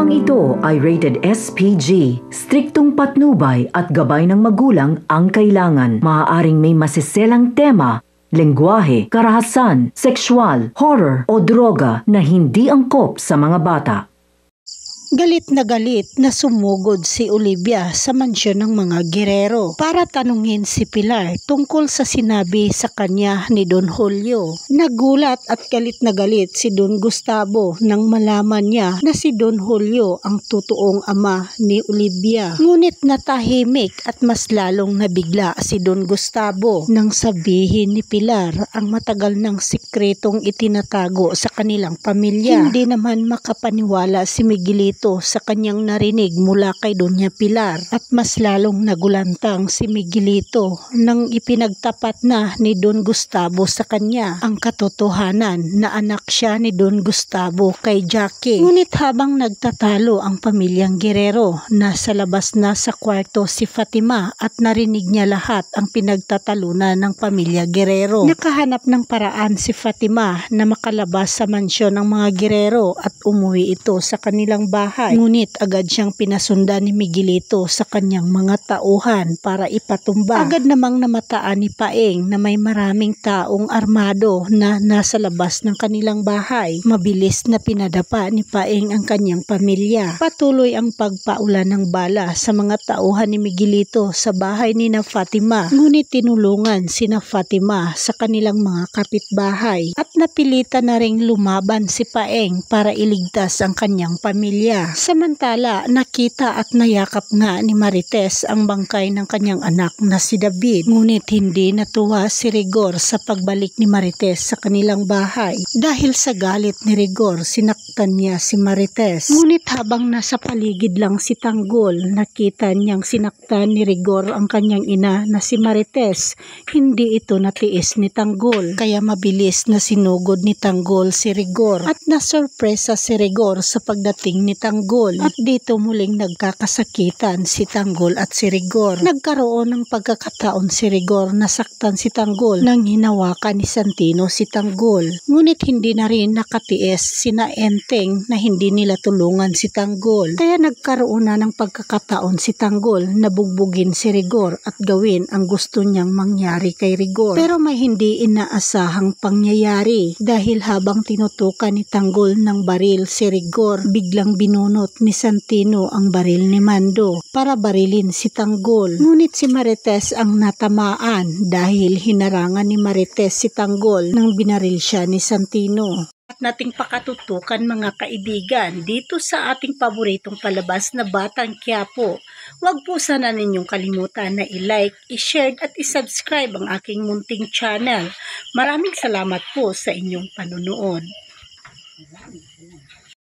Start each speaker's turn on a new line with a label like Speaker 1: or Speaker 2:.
Speaker 1: Programang ito ay rated SPG. Striktong patnubay at gabay ng magulang ang kailangan. Maaaring may masiselang tema, lengguwahe, karahasan, sexual, horror o droga na hindi angkop sa mga bata.
Speaker 2: Galit na sumugod si Olivia sa mansyon ng mga Guerrero para tanungin si Pilar tungkol sa sinabi sa kanya ni Don Julio. Nagulat at galit na galit si Don Gustavo nang malaman niya na si Don Julio ang totoong ama ni Olivia. Ngunit natahimik at mas lalong nabigla si Don Gustavo nang sabihin ni Pilar ang matagal ng sikretong itinatago sa kanilang pamilya. Hindi naman makapaniwala si Miguelito sa kanyang narinig mula kay Doña Pilar at mas lalong nagulantang si Miguelito nang ipinagtapat na ni Don Gustavo sa kanya ang katotohanan na anak siya ni Don Gustavo kay Jackie. Ngunit habang nagtatalo ang pamilyang Guerrero, nasa labas na sa kwarto si Fatima at narinig niya lahat ang pinagtatalunan ng pamilya Guerrero. Nakahanap ng paraan si Fatima na makalabas sa mansyon ng mga Guerrero at umuwi ito sa kanilang bahay. Ngunit agad siyang pinasundan ni Miguelito sa kanyang mga tauhan para ipatumba. Agad namang namataan ni Paeng na may maraming taong armado na nasa labas ng kanilang bahay. Mabilis na pinadapa ni Paeng ang kanyang pamilya. Patuloy ang pagpaulan ng bala sa mga tauhan ni Miguelito sa bahay ni Fatima. Ngunit tinulungan sina Fatima sa kanilang mga kapitbahay at napilitan na ring lumaban si Paeng para iligtas ang kanyang pamilya. Samantala, nakita at nayakap nga ni Marites ang bangkay ng kanyang anak na si David. Ngunit hindi natuwa si Rigor sa pagbalik ni Marites sa kanilang bahay. Dahil sa galit ni Rigor, sinaktan niya si Marites. Ngunit habang nasa paligid lang si Tanggol, nakita niyang sinaktan ni Rigor ang kanyang ina na si Marites. Hindi ito natiis ni Tanggol, kaya mabilis na sinugod ni Tanggol si Rigor at nasurpresa si Rigor sa pagdating ni Tanggol at dito muling nagkakasakitan si Tanggol at si Rigor. Nagkaroon ng pagkakataon si Rigor na saktan si Tanggol nang hinawakan ni Santino si Tanggol. Ngunit hindi na rin nakatiis sina Enteng na hindi nila tulungan si Tanggol. Kaya nagkaroon na ng pagkakataon si Tanggol na bugbugin si Rigor at gawin ang gusto niyang mangyari kay Rigor. Pero may hindi inaasahang pangyayari dahil habang tinutukan ni Tanggol ng baril si Rigor, biglang binunot ni Santino ang baril ni Mando para barilin si Tanggol. Ngunit si Marites ang natamaan dahil hinarangan ni Marites si Tanggol nang binaril siya ni Santino. At nating pakatutukan mga kaibigan dito sa ating paboritong palabas na Batang Quiapo. Huwag po sana ninyong kalimutan na i-like, i-share at i-subscribe ang aking munting channel. Maraming salamat po sa inyong panunood.